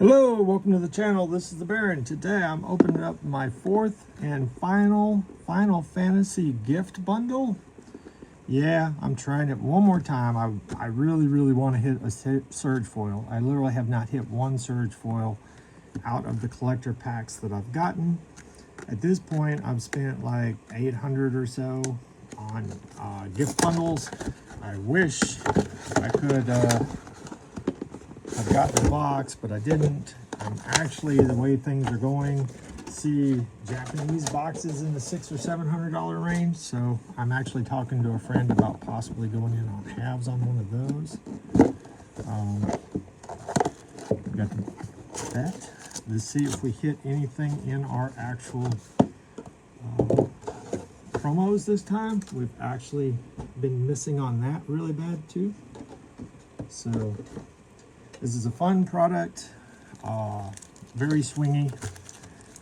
Hello, welcome to the channel. This is the Baron. Today I'm opening up my fourth and final Final Fantasy gift bundle. Yeah, I'm trying it one more time. I really want to hit a surge foil. I literally have not hit one surge foil out of the collector packs that I've gotten. At this point, I've spent like 800 or so on gift bundles. I wish I could I've got the box, but I didn't. I'm actually, the way things are going, see Japanese boxes in the $600 or $700 range. So I'm actually talking to a friend about possibly going in on halves on one of those. We got the bet. Let's see if we hit anything in our actual promos this time. We've actually been missing on that really bad too. So this is a fun product, very swingy.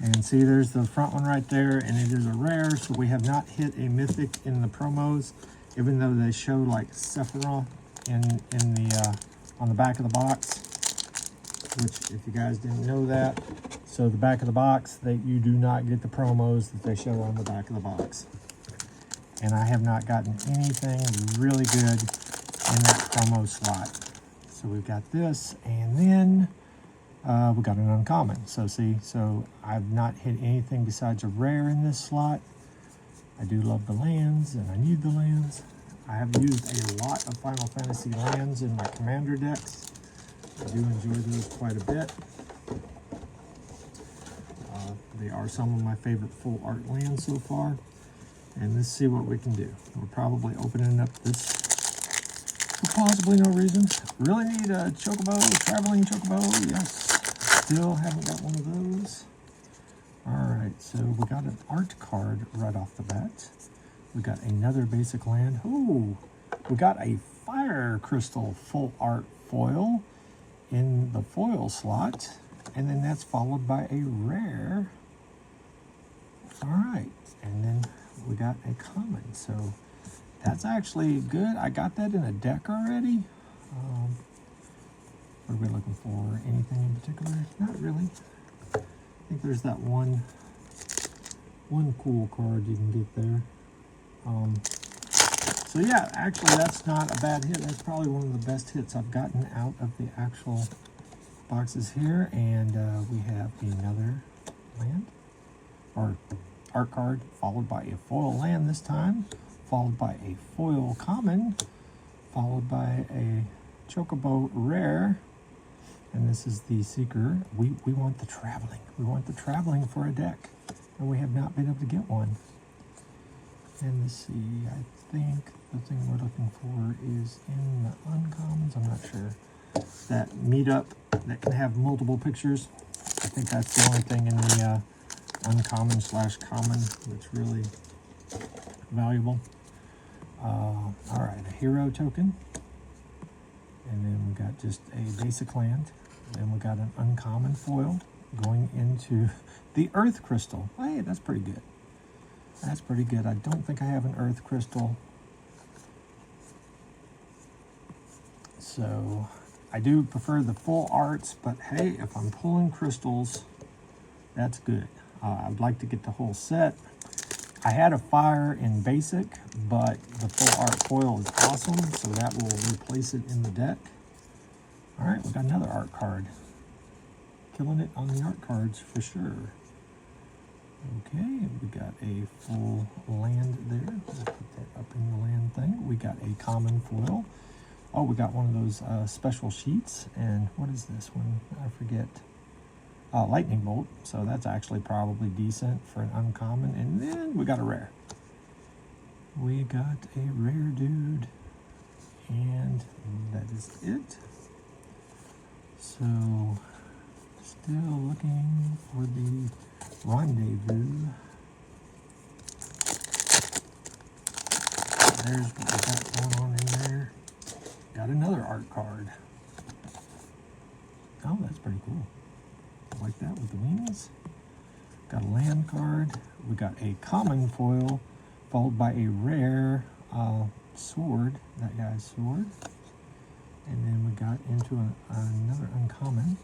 And see, there's the front one right there, and it is a rare, so we have not hit a mythic in the promos, even though they show like Sephiroth on the back of the box, which if you guys didn't know that, so the back of the box, that you do not get the promos that they show on the back of the box. And I have not gotten anything really good in that promo slot. So we've got this, and then we got an uncommon. So see, so I've not hit anything besides a rare in this slot. I do love the lands, and I need the lands. I have used a lot of Final Fantasy lands in my commander decks. I do enjoy those quite a bit. They are some of my favorite full art lands so far. And let's see what we can do. We're probably opening up this for possibly no reason. Really need a chocobo, traveling chocobo. Yes, still haven't got one of those. All right, so we got an art card right off the bat. We got another basic land. Ooh, we got a fire crystal full art foil in the foil slot. And then that's followed by a rare. All right, and then we got a common. So that's actually good. I got that in a deck already. What are we looking for? Anything in particular? Not really. I think there's that one cool card you can get there. So yeah, actually that's not a bad hit. That's probably one of the best hits I've gotten out of the actual boxes here. And we have another land, or art card, followed by a foil land this time, followed by a foil common, followed by a chocobo rare, and this is the seeker. We want the traveling. We want the traveling for a deck, and we have not been able to get one. And let's see, I think the thing we're looking for is in the uncommons. I'm not sure. That meetup that can have multiple pictures. I think that's the only thing in the uncommon / common that's really valuable. All right, a hero token, and then we got just a basic land. Then we got an uncommon foil going into the earth crystal. Hey, that's pretty good. That's pretty good. I don't think I have an earth crystal, so I do prefer the full arts, but hey, if I'm pulling crystals, that's good. I'd like to get the whole set. I had a fire in basic, but the full art foil is awesome, so that will replace it in the deck. All right, we got another art card. Killing it on the art cards for sure. Okay, we got a full land there. We'll put that up in the land thing. We got a common foil. Oh, we got one of those special sheets. And what is this one? I forget. Lightning bolt. So that's actually probably decent for an uncommon. And then we got a rare. We got a rare dude. And that is it. So, still looking for the rendezvous. There's what we got going on in there. Got another art card. Oh, that's pretty cool. I like that with the wings. Got a land card. We got a common foil, followed by a rare sword, that guy's sword. And then we got into another uncommon.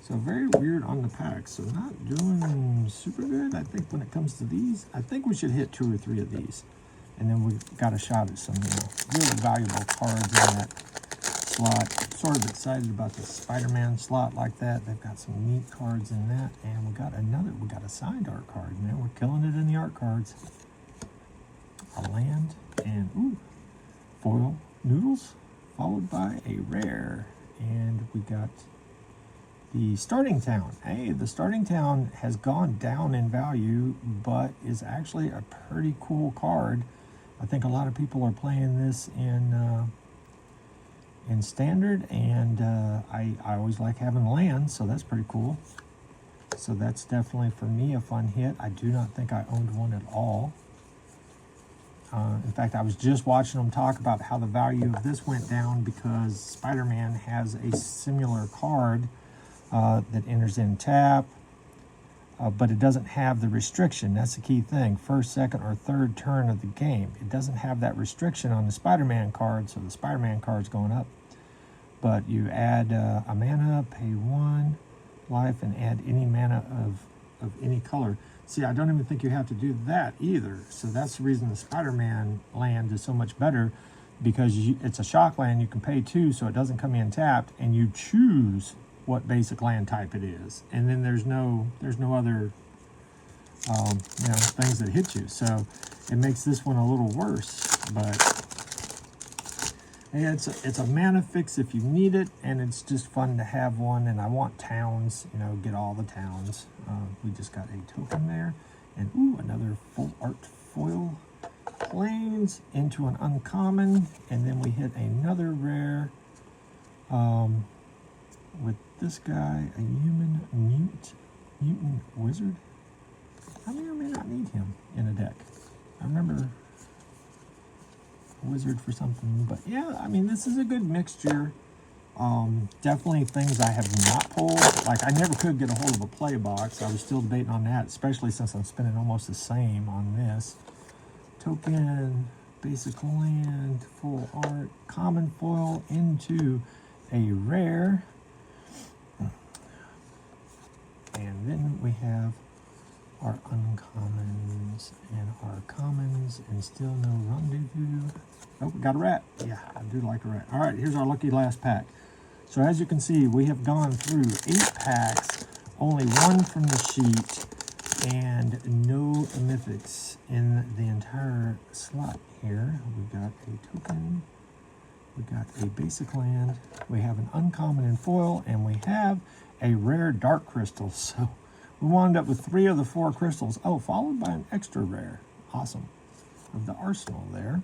So very weird on the packs. So not doing super good. I think when it comes to these, I think we should hit 2 or 3 of these. And then we got a shot at some really valuable cards in that slot. Sort of excited about the Spider-Man slot like that. They've got some neat cards in that. And we got a signed art card. Man, we're killing it in the art cards. A land and, ooh, foil noodles, followed by a rare. And we got the starting town. Hey, the starting town has gone down in value, but is actually a pretty cool card. I think a lot of people are playing this in standard, and I always like having land, so that's pretty cool. So that's definitely for me a fun hit. I do not think I owned one at all. In fact, I was just watching them talk about how the value of this went down because Spider-Man has a similar card that enters in tap, but it doesn't have the restriction. That's the key thing. First, second, or third turn of the game. It doesn't have that restriction on the Spider-Man card, so the Spider-Man card's going up. But you add a mana, pay 1 life, and add any mana of any color. See, I don't even think you have to do that either. So that's the reason the Spider-Man land is so much better, because it's a shock land. You can pay 2, so it doesn't come in tapped, and you choose what basic land type it is, and then there's no other things that hit you. So it makes this one a little worse, but hey, it's a mana fix if you need it, and it's just fun to have one. And I want towns, get all the towns. We just got a token there, and ooh, another full art foil planes into an uncommon, and then we hit another rare with this guy, a human mutant wizard. I may or may not need him in a deck. I remember a wizard for something, but yeah, I mean, this is a good mixture. Definitely things I have not pulled. Like, I never could get a hold of a play box. I was still debating on that, especially since I'm spending almost the same on this. Token, basic land, full art, common foil into a rare. And then we have our uncommons and our commons, and still no rendezvous. Oh, we got a rat. Yeah, I do like a rat. All right, here's our lucky last pack. So as you can see, we have gone through 8 packs, only 1 from the sheet, and no mythics in the entire slot here. We got a token, we got a basic land, we have an uncommon in foil, and we have a rare dark crystal. So we wound up with 3 of the 4 crystals. Oh, followed by an extra rare. Awesome. Of the arsenal there.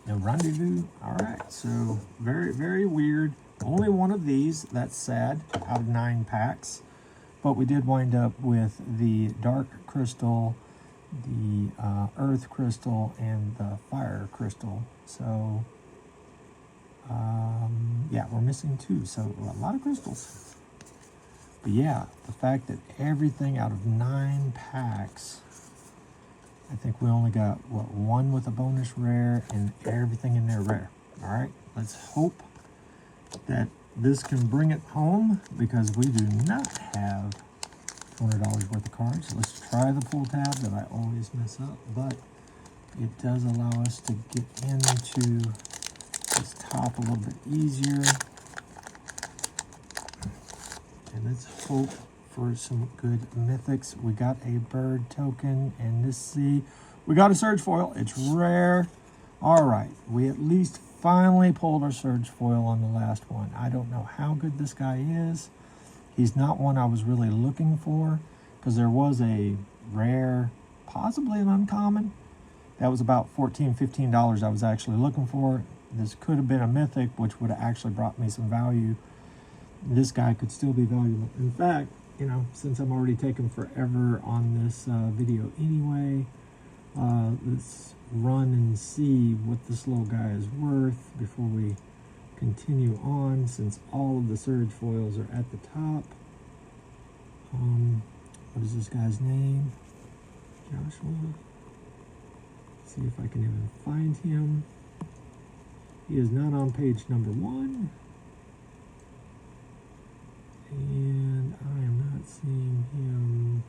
No rendezvous. All right. So very, very weird. Only 1 of these. That's sad. Out of 9 packs. But we did wind up with the dark crystal, the earth crystal, and the fire crystal. So yeah, we're missing 2, so a lot of crystals. But yeah, the fact that everything out of 9 packs, I think we only got, 1 with a bonus rare, and everything in there rare. All right, let's hope that this can bring it home, because we do not have $200 worth of cards. Let's try the pull tab that I always mess up, but it does allow us to get into this top a little bit easier. And let's hope for some good mythics. We got a bird token, and this sea. We got a surge foil. It's rare. All right, we at least finally pulled our surge foil on the last one. I don't know how good this guy is. He's not one I was really looking for, because there was a rare, possibly an uncommon. That was about $14, $15 I was actually looking for. This could have been a mythic, which would have actually brought me some value. This guy could still be valuable. In fact, since I'm already taking forever on this video anyway, let's run and see what this little guy is worth before we continue on, since all of the surge foils are at the top. What is this guy's name? Joshua. See if I can even find him. He is not on page number 1. And I am not seeing him.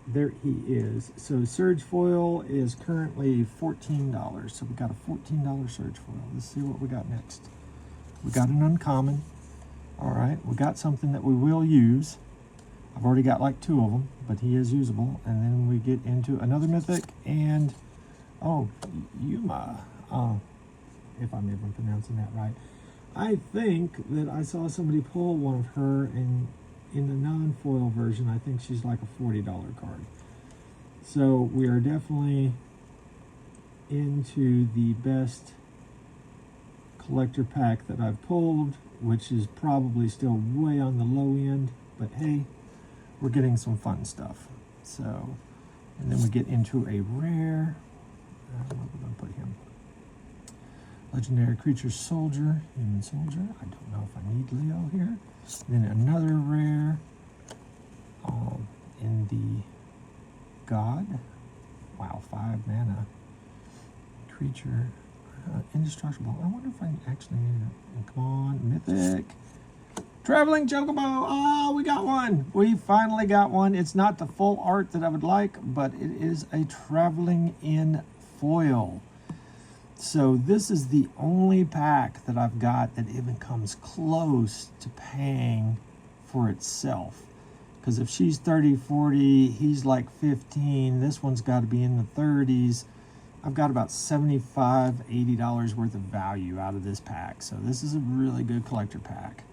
There he is. So surge foil is currently $14. So we got a $14 surge foil. Let's see what we got next. We got an uncommon. All right, we got something that we will use. I've already got like 2 of them, but he is usable. And then we get into another mythic and, oh, Yuma, if I'm even pronouncing that right. I think that I saw somebody pull one of her in the non-foil version. I think she's like a $40 card. So we are definitely into the best collector pack that I've pulled, which is probably still way on the low end, but hey, we're getting some fun stuff. So, and then we get into a rare, where we're going to put him. Legendary creature soldier, human soldier. I don't know if I need Leo here. Then another rare in the god. Wow, 5 mana creature. Indestructible. I wonder if I actually need it. Come on, mythic. Traveling Chocobo. Oh, we got one. We finally got one. It's not the full art that I would like, but it is a traveling in foil. So this is the only pack that I've got that even comes close to paying for itself. Because if she's 30, 40, he's like 15. This one's got to be in the 30s. I've got about $75, $80 worth of value out of this pack. So this is a really good collector pack.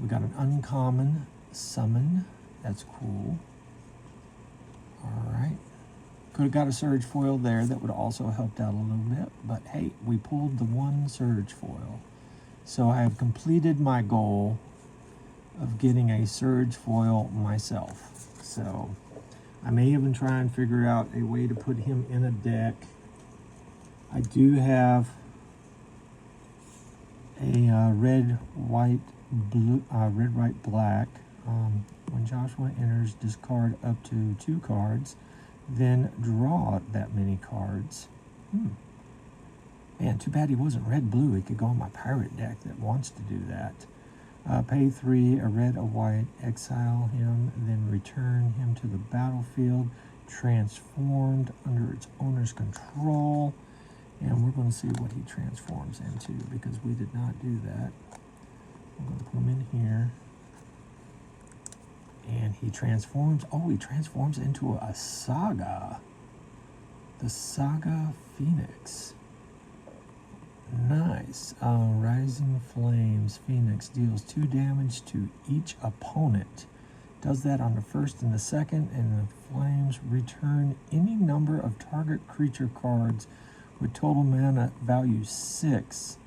We got an uncommon summon. That's cool. All right. Could have got a surge foil there that would also helped out a little bit. But hey, we pulled the 1 surge foil. So I have completed my goal of getting a surge foil myself. So I may even try and figure out a way to put him in a deck. I do have a red, white, blue, red, white, black. When Joshua enters, discard up to 2 cards, then draw that many cards. Man, too bad he wasn't red, blue. He could go on my pirate deck that wants to do that. Pay 3, a red, a white, exile him, then return him to the battlefield, transformed under its owner's control. And we're going to see what he transforms into because we did not do that. I'm going to put him in here. And he transforms, oh, he transforms into a Saga. The Saga Phoenix. Nice. Rising Flames. Phoenix deals 2 damage to each opponent. Does that on the 1st and the 2nd, and the flames return any number of target creature cards with total mana value 6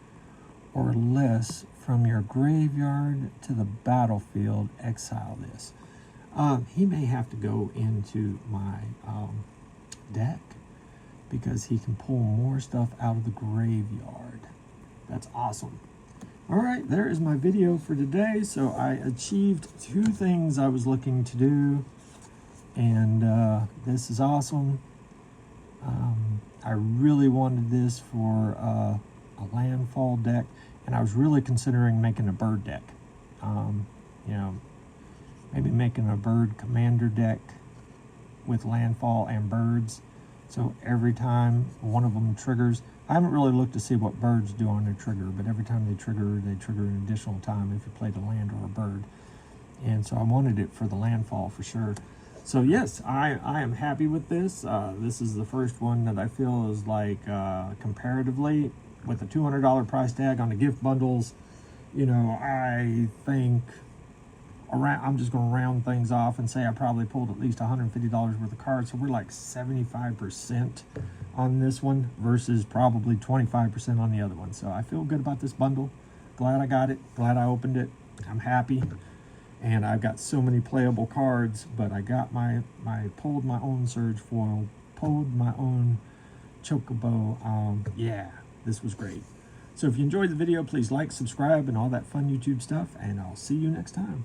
or less from your graveyard to the battlefield. Exile this. He may have to go into my deck because he can pull more stuff out of the graveyard. That's awesome. All right, there is my video for today. So I achieved 2 things I was looking to do, and this is awesome. I really wanted this for a landfall deck, and I was really considering making a bird deck. You know, maybe making a bird commander deck with landfall and birds. So every time one of them triggers, I haven't really looked to see what birds do on their trigger, but every time they trigger an additional time if you played a land or a bird. And so I wanted it for the landfall for sure. So yes, I am happy with this. This is the first one that I feel is like comparatively with a $200 price tag on the gift bundles. You know, I think I'm just going to round things off and say I probably pulled at least $150 worth of cards. So we're like 75% on this one versus probably 25% on the other one. So I feel good about this bundle. Glad I got it. Glad I opened it. I'm happy. And I've got so many playable cards, but I got pulled my own surge foil, pulled my own chocobo. Yeah, this was great. So if you enjoyed the video, please like, subscribe, and all that fun YouTube stuff, and I'll see you next time.